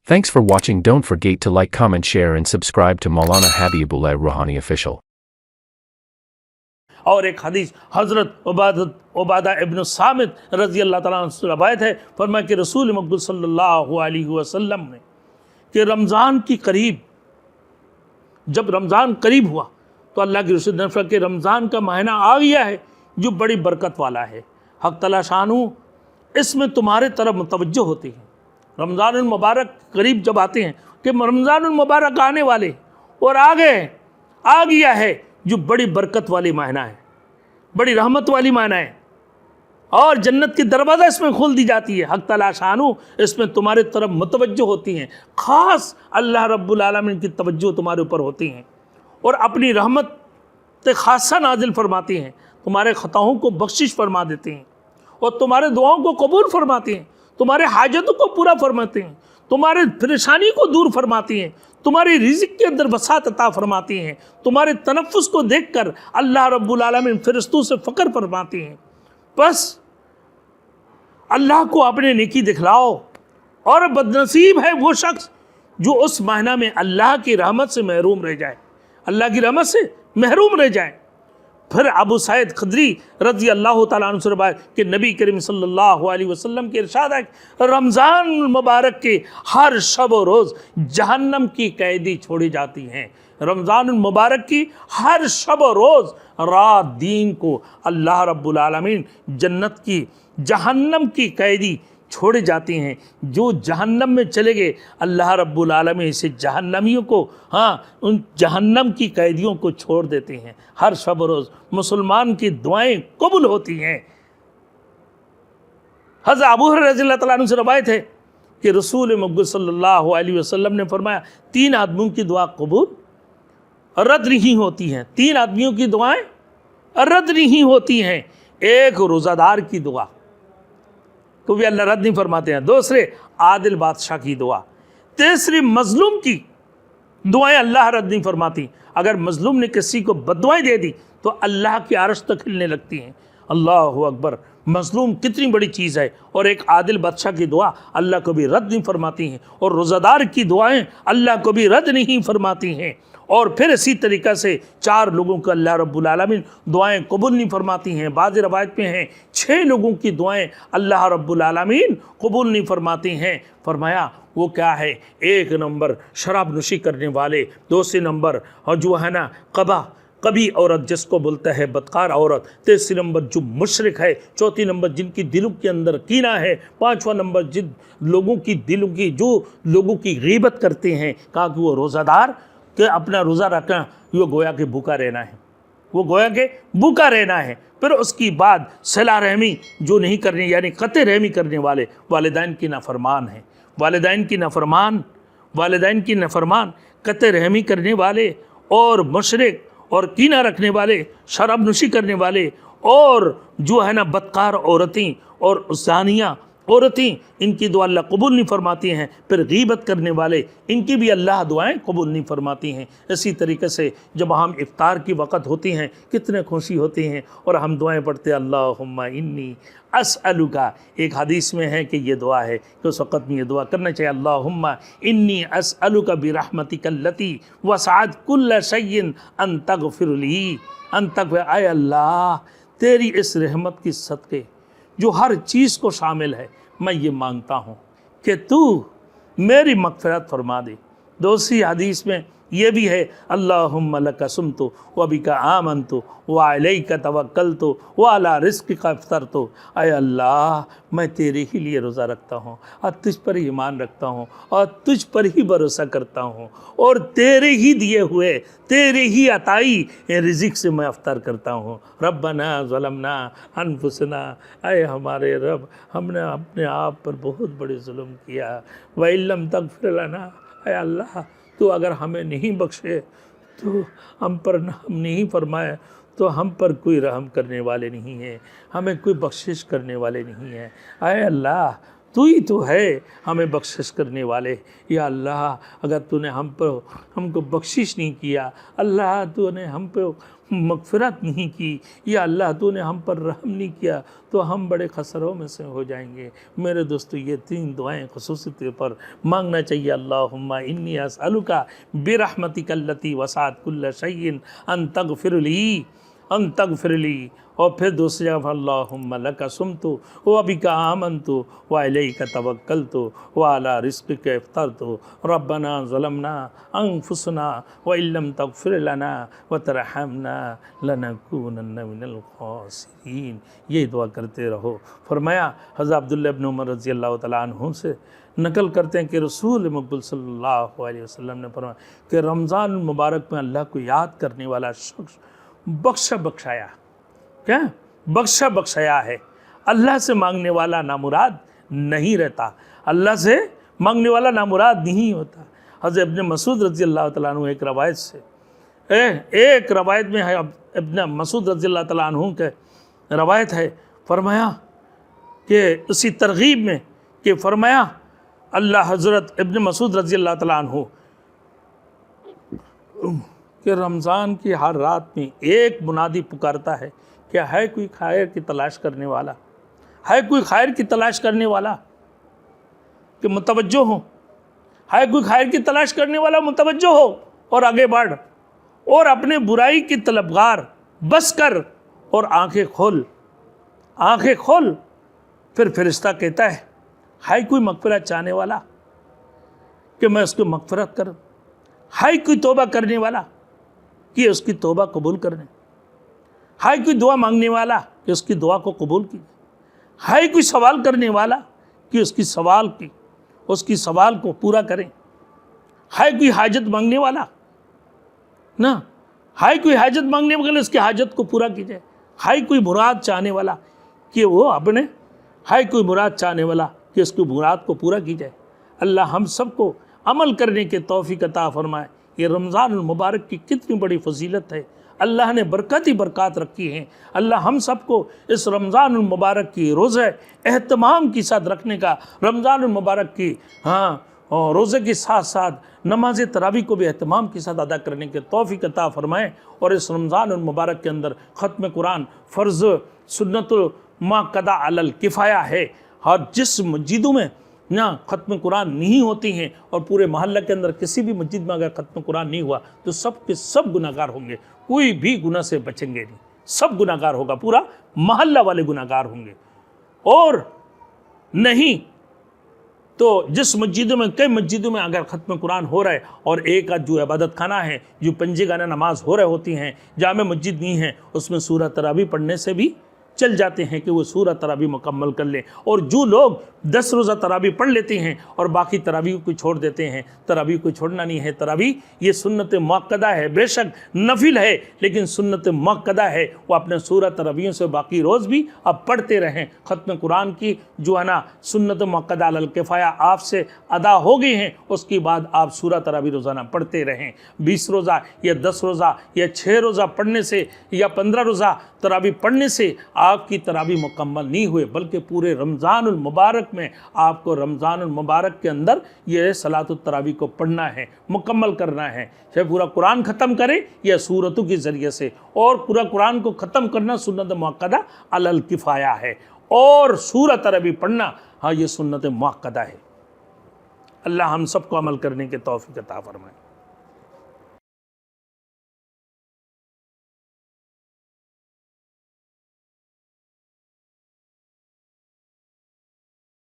Thanks for watching. Don't forget to like, comment, share and subscribe to Maulana Habibullah Rouhani Official. اور ایک حدیث حضرت عبادہ ابن صامت رضی اللہ تعالیٰ عنہ سے روایت ہے، فرمایا کہ رسول مقبول صلی اللہ علیہ وسلم نے کہ رمضان کی قریب، جب رمضان قریب ہوا تو اللہ کے رسول نے فرمایا کہ رمضان کا مہینہ آ گیا ہے جو بڑی برکت والا ہے، حق تعالیٰ شانہ اس میں تمہارے طرف متوجہ ہوتے ہیں۔ رمضان المبارک قریب جب آتے ہیں کہ رمضان المبارک آنے والے اور آ گیا ہے جو بڑی برکت والی مہینہ ہے، بڑی رحمت والی مہینہ ہے، اور جنت کی دروازہ اس میں کھول دی جاتی ہے، حق تعالیٰ شانہ اس میں تمہارے طرف متوجہ ہوتی ہیں، خاص اللہ رب العالمین کی توجہ تمہارے اوپر ہوتی ہیں اور اپنی رحمت خاصہ نازل فرماتی ہیں، تمہارے خطاؤں کو بخشش فرما دیتے ہیں اور تمہارے دعاؤں کو قبول فرماتے ہیں، تمہارے حاجتوں کو پورا فرماتے ہیں، تمہارے پریشانی کو دور فرماتی ہیں، تمہاری رزق کے اندر وسعت عطا فرماتی ہیں، تمہارے تنفس کو دیکھ کر اللہ رب العالمین فرشتوں سے فخر فرماتی ہیں۔ بس اللہ کو اپنے نیکی دکھلاؤ، اور بدنصیب ہے وہ شخص جو اس مہینہ میں اللہ کی رحمت سے محروم رہ جائے، اللہ کی رحمت سے محروم رہ جائے۔ پھر ابو سعید خدری رضی اللہ تعالیٰ عنہ سے روایت کہ نبی کریم صلی اللہ علیہ وسلم کے ارشاد ہے کہ رمضان المبارک کے ہر شب و روز جہنم کی قیدی چھوڑی جاتی ہیں۔ رمضان المبارک کی ہر شب و روز رات دین کو اللہ رب العالمین جہنم کی قیدی چھوڑے جاتی ہیں۔ جو جہنم میں چلے گئے اللہ رب العالمین سے جہنمیوں کو ان جہنم کی قیدیوں کو چھوڑ دیتے ہیں۔ ہر شب و روز مسلمان کی دعائیں قبول ہوتی ہیں۔ حضرت ابو ہریرہ رضی اللہ تعالیٰ عنہ سے روایت ہے کہ رسول مقبول صلی اللہ علیہ وسلم نے فرمایا 3 آدمیوں کی دعا قبول رد نہیں ہوتی ہیں، 3 آدمیوں کی دعائیں رد نہیں ہوتی ہیں۔ ایک روزہ دار کی دعا کو بھی اللہ رد نہیں فرماتے ہیں، دوسرے عادل بادشاہ کی دعا، تیسری مظلوم کی دعائیں اللہ رد نہیں فرماتی۔ اگر مظلوم نے کسی کو بددعائیں دے دی تو اللہ کی عرش تک ہلنے لگتی ہیں۔ اللہ اکبر، مظلوم کتنی بڑی چیز ہے، اور ایک عادل بادشاہ کی دعا اللہ کو بھی رد نہیں فرماتی ہیں، اور روزہ دار کی دعائیں اللہ کو بھی رد نہیں فرماتی ہیں۔ اور پھر اسی طریقہ سے 4 لوگوں کو اللہ رب العالمین دعائیں قبول نہیں فرماتی ہیں۔ بعض روایت میں ہیں 6 لوگوں کی دعائیں اللہ رب العالمین قبول نہیں فرماتی ہیں۔ فرمایا وہ کیا ہے؟ 1 نمبر شراب نوشی کرنے والے، دوسرے نمبر جو ہے نا کبھی عورت جس کو بولتا ہے بدکار عورت، تیسری نمبر جو مشرک ہے، چوتھی نمبر جن کی دلوں کے اندر کینہ ہے، 5واں نمبر جن لوگوں کی دلوں کی جو لوگوں کی غیبت کرتے ہیں، کہا کہ وہ روزہ دار کہ اپنا روزہ رکھنا وہ گویا کہ بھوکا رہنا ہے، وہ گویا کہ بھوکا رہنا ہے۔ پھر اس کی بعد صلہ رحمی جو نہیں کرنے، یعنی قطع رحمی کرنے والے، والدین کی نافرمان ہیں، والدین کی نافرمان، قطع رحمی کرنے والے اور مشرک اور کینہ رکھنے والے، شراب نوشی کرنے والے، اور جو ہے نا بدکار عورتیں اور زانیہ عورتیں، ان کی دعا اللہ قبول نہیں فرماتی ہیں۔ پھر غیبت کرنے والے، ان کی بھی اللہ دعائیں قبول نہیں فرماتی ہیں۔ اسی طریقے سے جب ہم افطار کی وقت ہوتی ہیں کتنے خوشی ہوتی ہیں اور ہم دعائیں پڑھتے ہیں، اللہم انی اسألک۔ ایک حدیث میں ہے کہ یہ دعا ہے کہ اس وقت میں یہ دعا کرنا چاہیے، اللہم انی اسألک برحمتک التی وسعت کل شیء ان تغفر لی، اے اللہ تیری اس رحمت کی صدقے جو ہر چیز کو شامل ہے، میں یہ مانگتا ہوں کہ تو میری مغفرت فرما دے۔ دوسری حدیث میں یہ بھی ہے، اللہم لک صمت وبک آمنت وعلیک توکلت وعلی رزقک افطرت۔ اے اللہ میں تیرے ہی لیے روزہ رکھتا ہوں اور تجھ پر ہی ایمان رکھتا ہوں اور تجھ پر ہی بھروسہ کرتا ہوں، اور تیرے ہی دیے ہوئے، تیرے ہی عطائی رزق سے میں افطار کرتا ہوں۔ ربنا ظلمنا انفسنا، اے ہمارے رب ہم نے اپنے آپ پر بہت بڑے ظلم کیا، وَإِن لَّمْ تَغْفِرْ لَنَا، اے اللہ تو اگر ہمیں نہیں بخشے، تو ہم پر ہم نہیں فرمائے تو ہم پر کوئی رحم کرنے والے نہیں ہیں، ہمیں کوئی بخشش کرنے والے نہیں ہیں۔ اے اللہ تو ہی تو ہے ہمیں بخشش کرنے والے۔ یا اللہ اگر تو نے ہم کو بخشش نہیں کیا، اللہ تو نے ہم پہ مغفرت نہیں کی، یا اللہ تو نے ہم پر رحم نہیں کیا، تو ہم بڑے خسروں میں سے ہو جائیں گے۔ میرے دوستو یہ 3 دعائیں خصوصی طور پر مانگنا چاہیے۔ اللہم انی اسألک برحمتک التی وسعت کل شیء ان تغفر لی، اور پھر دوسری جگہ اللہم لک صمت وبک آمنت والیک توکلت وعلی رزقک افطرت ربنا ظلمنا انفسنا وان لم تغفر لنا وترحمنا لنکونن من الخاسرین۔ یہ دعا کرتے رہو۔ فرمایا حضرت عبداللہ ابن عمر رضی اللہ تعالیٰ عنہ سے نقل کرتے ہیں کہ رسول مقبول صلی اللہ علیہ وسلم نے فرمایا کہ رمضان المبارک میں اللہ کو یاد کرنے والا شخص بخشایا، کیا بخشایا ہے۔ اللہ سے مانگنے والا نامراد نہیں رہتا، اللہ سے مانگنے والا نامراد نہیں ہوتا۔ حضرت ابن مسعود رضی اللہ تعالیٰ عنہ ایک روایت میں ہے، ابن مسعود رضی اللہ تعالیٰ عنہ کے روایت ہے، فرمایا کہ اسی ترغیب میں کہ فرمایا اللہ حضرت ابن مسعود رضی اللہ تعالیٰ عنہ کہ رمضان کی ہر رات میں ایک منادی پکارتا ہے، کیا ہے کوئی خیر کی تلاش کرنے والا، ہے کوئی خیر کی تلاش کرنے والا کہ متوجہ ہو، ہے کوئی خیر کی تلاش کرنے والا متوجہ ہو اور آگے بڑھ، اور اپنے برائی کی طلبگار بس کر اور آنکھیں کھول۔ پھر فرشتہ کہتا ہے کوئی مغفرت چاہنے والا کہ میں اس کو مغفرت کروں، ہے کوئی توبہ کرنے والا کہ اس کی توبہ قبول کرنے، ہے کوئی دعا مانگنے والا کہ اس کی دعا کو قبول کی، ہے کوئی سوال کرنے والا کہ اس کی سوال کو پورا کریں، ہے کوئی حاجت مانگنے والا نا، ہے کوئی حاجت مانگنے والا اس کی حاجت کو پورا کی جائے، ہے کوئی مراد چاہنے والا کہ وہ ہے کوئی مراد چاہنے والا کہ اس کی مراد کو پورا کی جائے۔ اللہ ہم سب کو عمل کرنے کے توفیق عطا فرمائے۔ یہ رمضان المبارک کی کتنی بڑی فضیلت ہے، اللہ نے برکت ہی برکات رکھی ہیں۔ اللہ ہم سب کو اس رمضان المبارک کی روزہ اہتمام کے ساتھ رکھنے کا، رمضان المبارک کی روزے کے ساتھ ساتھ نماز تراویح کو بھی اہتمام کے ساتھ ادا کرنے کے توفیق عطا فرمائے، اور اس رمضان المبارک کے اندر ختم قرآن فرض سنت مؤکدہ علی الکفایہ ہے، اور جس مسجدوں میں ختم قرآن نہیں ہوتی ہیں، اور پورے محلہ کے اندر کسی بھی مسجد میں اگر ختم قرآن نہیں ہوا تو سب کے سب گناہگار ہوں گے، کوئی بھی گناہ سے بچیں گے نہیں، سب گناہگار ہوگا، پورا محلہ والے گناہگار ہوں گے۔ اور نہیں تو جس مسجدوں میں، کئی مسجدوں میں اگر ختم قرآن ہو رہا ہے اور ایک آدھ جو عبادت خانہ ہے، جو پنجے گانا نماز ہو رہے ہوتی ہیں، جامع مسجد نہیں ہے، اس میں سورہ تراویح پڑھنے سے بھی چل جاتے ہیں کہ وہ سورہ تراویح مکمل کر لیں۔ اور جو لوگ 10 روزہ تراویح پڑھ لیتے ہیں اور باقی تراویح کو چھوڑ دیتے ہیں، تراویح کو چھوڑنا نہیں ہے۔ تراویح یہ سنت مؤکدہ ہے، بے شک نفل ہے لیکن سنت مؤکدہ ہے، وہ اپنے سورہ تراویح سے باقی روز بھی اب پڑھتے رہیں۔ ختم قرآن کی جو ہے نا سنت مؤکدہ علی الکفایہ آپ سے ادا ہو گئی ہیں، اس کے بعد آپ سورہ تراویح روزانہ پڑھتے رہیں۔ 20 روزہ یا 10 روزہ یا 6 روزہ پڑھنے سے یا 15 روزہ تراویح پڑھنے سے آپ کی تراویح مکمل نہیں ہوئے، بلکہ پورے رمضان المبارک میں آپ کو رمضان المبارک کے اندر یہ صلاۃ التراویح کو پڑھنا ہے، مکمل کرنا ہے، چاہے پورا قرآن ختم کریں یا سورتوں کے ذریعے سے۔ اور پورا قرآن کو ختم کرنا سنت مؤکدہ علی الکفایہ ہے، اور سورہ تراویح پڑھنا یہ سنت مؤکدہ ہے۔ اللہ ہم سب کو عمل کرنے کے توفیق عطا فرمائے۔